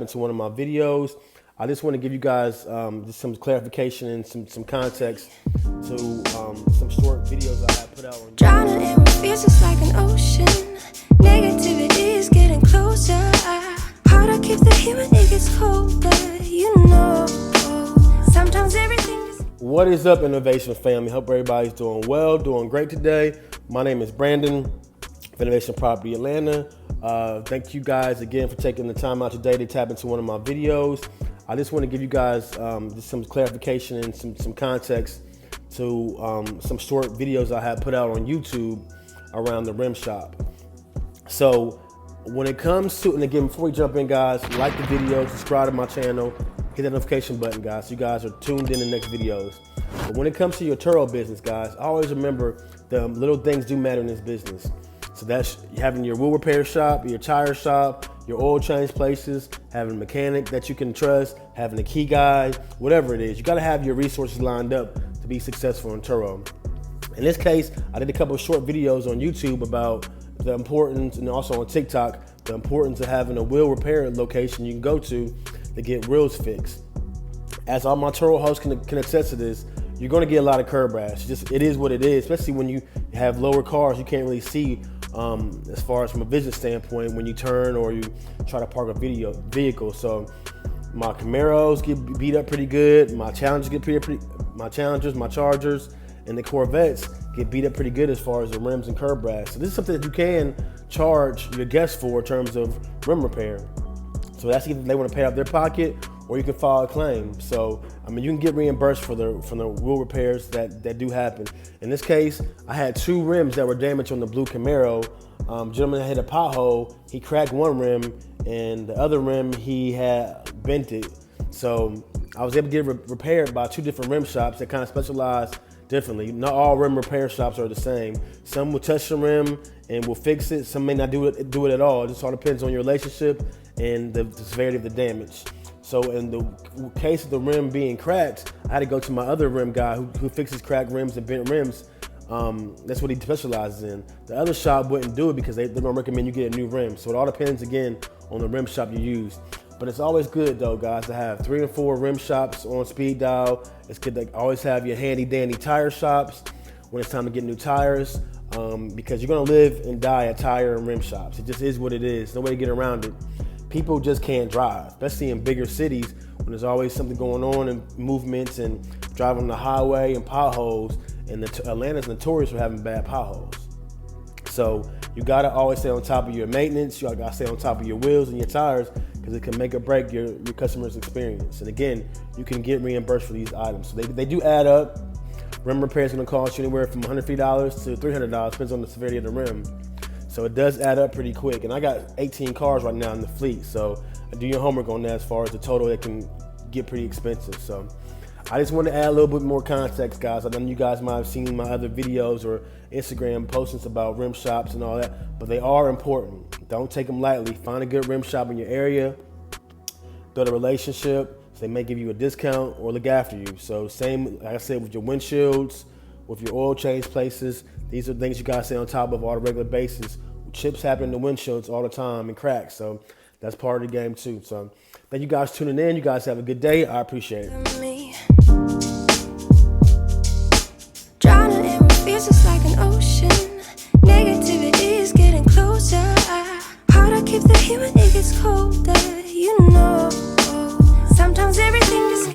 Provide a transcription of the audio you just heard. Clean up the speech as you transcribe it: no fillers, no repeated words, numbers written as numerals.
into one of my videos. I just want to give you guys just some clarification and some context to some short videos I have put out on. Drowning in what feels just like an ocean. Negativity is getting closer. Hard to keep the heat when it gets colder. You know, sometimes everything is... What is up, Innovation family? Hope everybody's doing well, doing great today. My name is Brandon of Innovation Property Atlanta. Thank you guys again for taking the time out today to tap into one of my videos. I just want to give you guys just some clarification and some context to some short videos I have put out on YouTube around the rim shop. So when it comes to, and again, before we jump in, guys, like the video, subscribe to my channel, hit that notification button, guys, so you guys are tuned in the next videos. But when it comes to your Turo business, guys, always remember the little things do matter in this business. So that's having your wheel repair shop, your tire shop, your oil change places, having a mechanic that you can trust, having a key guy, whatever it is. You gotta have your resources lined up to be successful in Turo. In this case, I did a couple of short videos on YouTube about the importance, and also on TikTok, the importance of having a wheel repair location you can go to get wheels fixed. As all my Turo hosts can attest to this, you're gonna get a lot of curb rash. It is what it is, especially when you have lower cars, you can't really see as far as from a vision standpoint when you turn or you try to park a vehicle. So my Camaros get beat up pretty good. My Challengers my Chargers, and the Corvettes get beat up pretty good as far as the rims and curb rash. So this is something that you can charge your guests for in terms of rim repair. So that's either they want to pay out of their pocket or you can file a claim. So, I mean, you can get reimbursed from the wheel repairs that do happen. In this case, I had two rims that were damaged on the blue Camaro. Gentleman hit a pothole, he cracked one rim, and the other rim, he had bent it. So I was able to get it repaired by two different rim shops that kind of specialize differently. Not all rim repair shops are the same. Some will touch the rim and will fix it. Some may not do it at all. It just all depends on your relationship and the severity of the damage. So in the case of the rim being cracked, I had to go to my other rim guy who fixes cracked rims and bent rims. That's what he specializes in. The other shop wouldn't do it because they don't recommend you get a new rim. So it all depends, again, on the rim shop you use. But it's always good, though, guys, to have 3 or 4 rim shops on speed dial. It's good to always have your handy dandy tire shops when it's time to get new tires, because you're gonna live and die at tire and rim shops. It just is what it is. No way to get around it. People just can't drive, especially in bigger cities when there's always something going on and movements and driving on the highway and potholes. And Atlanta's notorious for having bad potholes. So you gotta always stay on top of your maintenance. You gotta stay on top of your wheels and your tires because it can make or break your customer's experience. And again, you can get reimbursed for these items. So they do add up. Rim repair is gonna cost you anywhere from $150 to $300, depends on the severity of the rim. So it does add up pretty quick. And I got 18 cars right now in the fleet. So do your homework on that as far as the total. It can get pretty expensive. So I just want to add a little bit more context, guys. I know you guys might have seen my other videos or Instagram postings about rim shops and all that, but they are important. Don't take them lightly. Find a good rim shop in your area, build a relationship. So they may give you a discount or look after you. So same, like I said, with your windshields, with your oil change places, these are things you gotta stay on top of on a regular basis. Chips happen in the windshields all the time and cracks. So that's part of the game too. So thank you guys tuning in. You guys have a good day. I appreciate it. Drowning in what feels just like an ocean. Negativity is getting closer. Hard to keep the heat when it gets colder.